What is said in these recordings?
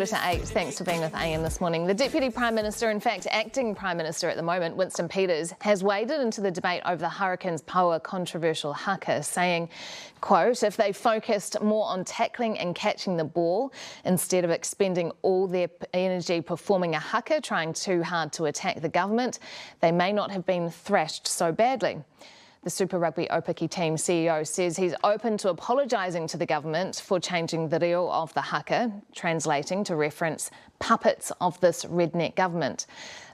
8:15. Thanks for being with AM this morning. The Deputy Prime Minister, in fact Acting Prime Minister at the moment, Winston Peters, has waded into the debate over the Hurricanes Poua controversial Haka, saying, quote, if they focused more on tackling and catching the ball instead of expending all their energy performing a Haka, trying too hard to attack the government, they may not have been thrashed so badly. The Super Rugby Aupiki team CEO says he's open to apologising to the government for changing the reo of the Haka, translating to reference puppets of this redneck government.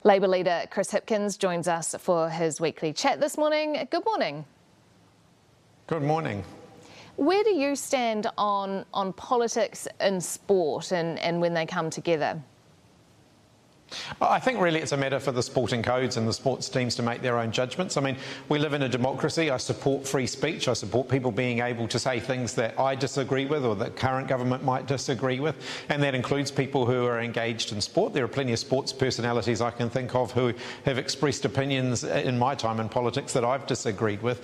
Labour leader Chris Hipkins joins us for his weekly chat this morning. Good morning. Good morning. Where do you stand on politics in sport and when they come together? I think really it's a matter for the sporting codes and the sports teams to make their own judgments. I mean, we live in a democracy. I support free speech. I support people being able to say things that I disagree with or that current government might disagree with, and that includes people who are engaged in sport. There are plenty of sports personalities I can think of who have expressed opinions in my time in politics that I've disagreed with.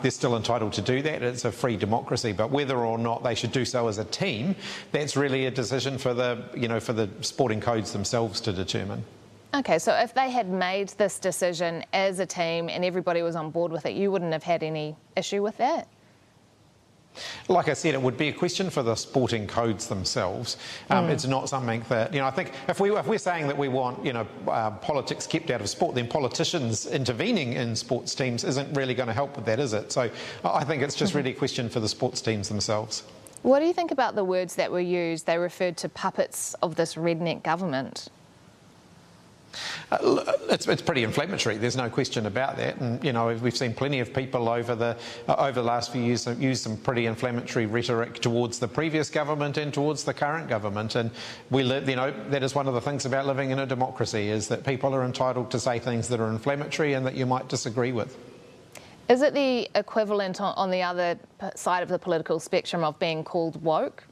They're still entitled to do that. It's a free democracy, but whether or not they should do so as a team, that's really a decision for the sporting codes themselves to determine. Okay, so if they had made this decision as a team and everybody was on board with it, you wouldn't have had any issue with that? Like I said, it would be a question for the sporting codes themselves. It's not something that, I think if we're saying that we want, politics kept out of sport, then politicians intervening in sports teams isn't really going to help with that, is it? So I think it's just really a question for the sports teams themselves. What do you think about the words that were used? They referred to puppets of this redneck government. It's pretty inflammatory. There's no question about that, and we've seen plenty of people over the last few years use some pretty inflammatory rhetoric towards the previous government and towards the current government. And we live, that is one of the things about living in a democracy, is that people are entitled to say things that are inflammatory and that you might disagree with. Is it the equivalent on the other side of the political spectrum of being called woke?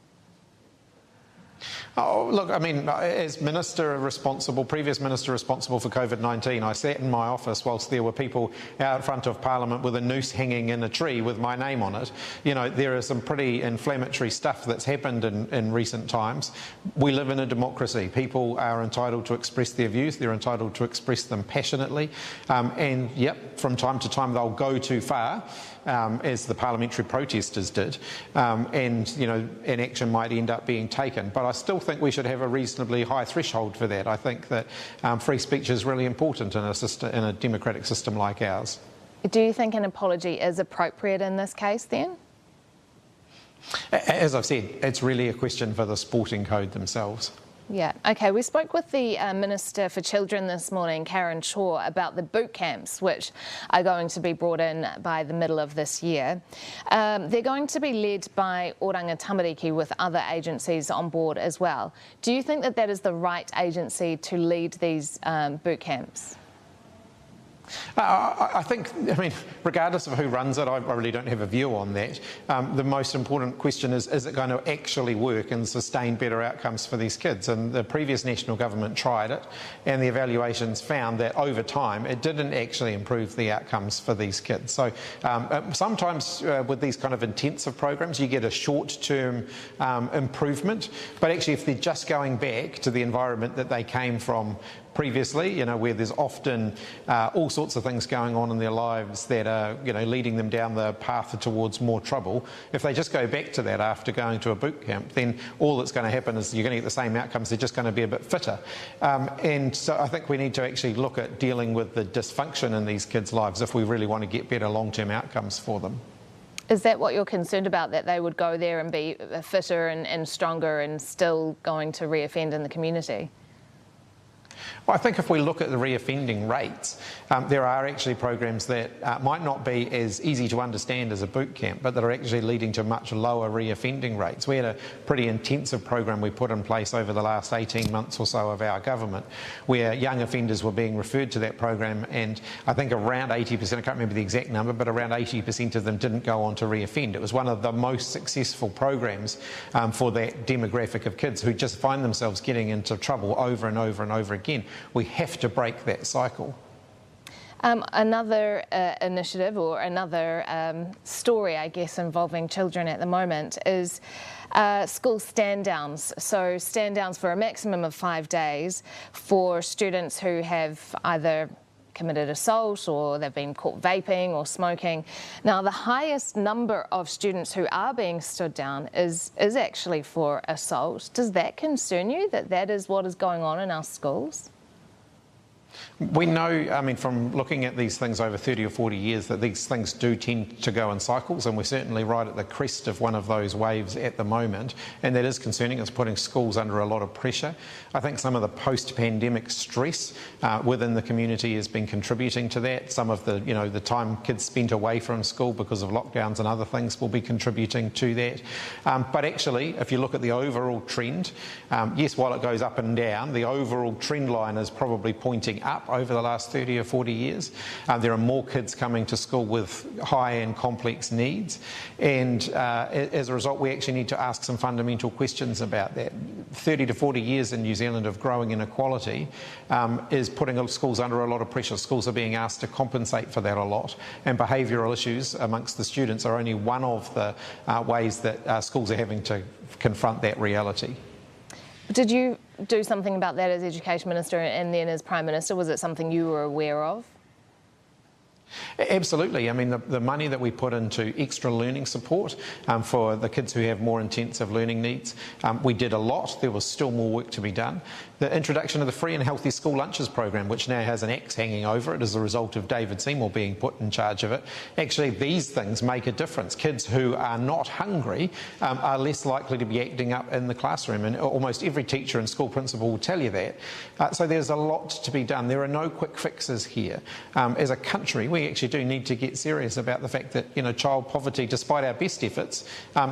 Oh, look, I mean, as previous minister responsible for COVID-19, I sat in my office whilst there were people out front of Parliament with a noose hanging in a tree with my name on it. There is some pretty inflammatory stuff that's happened in recent times. We live in a democracy. People are entitled to express their views. They're entitled to express them passionately. And, yep, from time to time they'll go too far, as the parliamentary protesters did, and an action might end up being taken. But I still think we should have a reasonably high threshold for that. I think that free speech is really important in a democratic system like ours. Do you think an apology is appropriate in this case then? As I've said, it's really a question for the sporting code themselves. Yeah, okay. We spoke with the Minister for Children this morning, Karen Shaw, about the boot camps, which are going to be brought in by the middle of this year. They're going to be led by Oranga Tamariki with other agencies on board as well. Do you think that that is the right agency to lead these boot camps? I think, regardless of who runs it, I really don't have a view on that. The most important question is it going to actually work and sustain better outcomes for these kids? And the previous national government tried it, and the evaluations found that over time it didn't actually improve the outcomes for these kids. So sometimes with these kind of intensive programs, you get a short-term improvement, but actually if they're just going back to the environment that they came from previously, where there's often all sorts of things going on in their lives that are, leading them down the path towards more trouble. If they just go back to that after going to a boot camp, then all that's going to happen is you're going to get the same outcomes. They're just going to be a bit fitter. And so I think we need to actually look at dealing with the dysfunction in these kids' lives if we really want to get better long-term outcomes for them. Is that what you're concerned about, that they would go there and be fitter and stronger and still going to reoffend in the community? Well, I think if we look at the reoffending rates, there are actually programs that might not be as easy to understand as a boot camp, but that are actually leading to much lower reoffending rates. We had a pretty intensive program we put in place over the last 18 months or so of our government, where young offenders were being referred to that program, and I think around 80%, I can't remember the exact number, but around 80% of them didn't go on to reoffend. It was one of the most successful programs for that demographic of kids who just find themselves getting into trouble over and over and over again. We have to break that cycle. Another initiative or another story, I guess, involving children at the moment is school stand-downs. So stand-downs for a maximum of 5 days for students who have either committed assault or they've been caught vaping or smoking. Now, the highest number of students who are being stood down is actually for assault. Does that concern you, that is what is going on in our schools? We know, I mean, from looking at these things over 30 or 40 years, that these things do tend to go in cycles, and we're certainly right at the crest of one of those waves at the moment, and that is concerning. It's putting schools under a lot of pressure. I think some of the post-pandemic stress within the community has been contributing to that. Some of the, the time kids spent away from school because of lockdowns and other things will be contributing to that. But actually, if you look at the overall trend, yes, while it goes up and down, the overall trend line is probably pointing up over the last 30 or 40 years. There are more kids coming to school with high and complex needs, and as a result we actually need to ask some fundamental questions about that. 30 to 40 years in New Zealand of growing inequality is putting schools under a lot of pressure. Schools are being asked to compensate for that a lot, and behavioural issues amongst the students are only one of the ways that schools are having to confront that reality. Did you do something about that as Education Minister and then as Prime Minister? Was it something you were aware of? Absolutely. I mean, the money that we put into extra learning support for the kids who have more intensive learning needs, we did a lot. There was still more work to be done. The introduction of the free and healthy school lunches program, which now has an axe hanging over it as a result of David Seymour being put in charge of it. Actually, these things make a difference. Kids who are not hungry are less likely to be acting up in the classroom, and almost every teacher and school principal will tell you that. So there's a lot to be done. There are no quick fixes here. As a country, we actually do need to get serious about the fact that child poverty, despite our best efforts,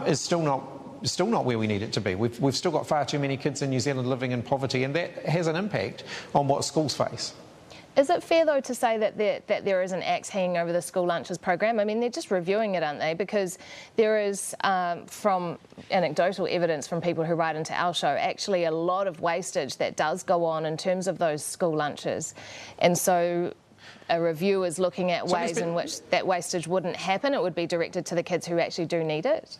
is still not where we need it to be. We've still got far too many kids in New Zealand living in poverty, and that has an impact on what schools face. Is it fair, though, to say that there is an axe hanging over the school lunches program? I mean, they're just reviewing it, aren't they? Because there is, from anecdotal evidence from people who write into our show, actually a lot of wastage that does go on in terms of those school lunches. And so a review is looking at ways in which that wastage wouldn't happen. It would be directed to the kids who actually do need it.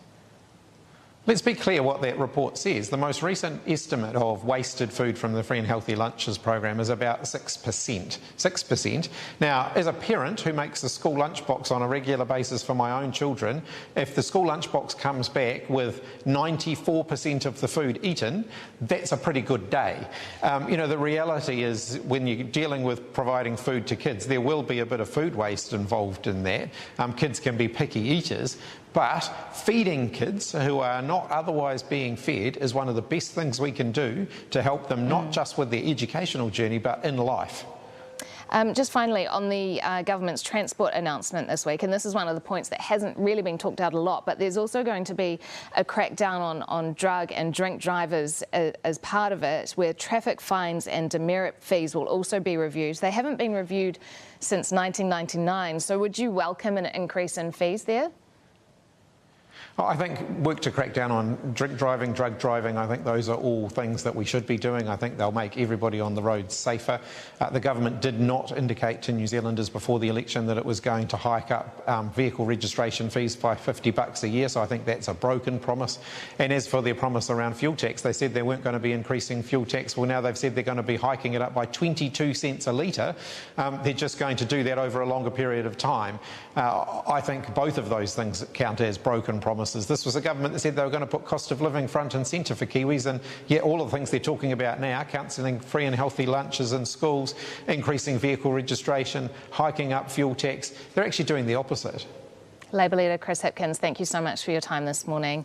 Let's be clear what that report says. The most recent estimate of wasted food from the Free and Healthy Lunches program is about 6%. 6%. Now, as a parent who makes the school lunchbox on a regular basis for my own children, if the school lunchbox comes back with 94% of the food eaten, that's a pretty good day. The reality is when you're dealing with providing food to kids, there will be a bit of food waste involved in that. Kids can be picky eaters. But feeding kids who are not otherwise being fed is one of the best things we can do to help them not just with their educational journey but in life. Just finally, on the government's transport announcement this week, and this is one of the points that hasn't really been talked out a lot, but there's also going to be a crackdown on drug and drink drivers as part of it, where traffic fines and demerit fees will also be reviewed. They haven't been reviewed since 1999, so would you welcome an increase in fees there? I think work to crack down on drink driving, drug driving, I think those are all things that we should be doing. I think they'll make everybody on the road safer. The government did not indicate to New Zealanders before the election that it was going to hike up vehicle registration fees by $50 a year, so I think that's a broken promise. And as for their promise around fuel tax, they said they weren't going to be increasing fuel tax. Well, now they've said they're going to be hiking it up by 22 cents a litre. They're just going to do that over a longer period of time. I think both of those things count as broken promises. This was a government that said they were going to put cost of living front and centre for Kiwis, and yet all of the things they're talking about now, counselling free and healthy lunches in schools, increasing vehicle registration, hiking up fuel tax, they're actually doing the opposite. Labour leader Chris Hipkins, thank you so much for your time this morning.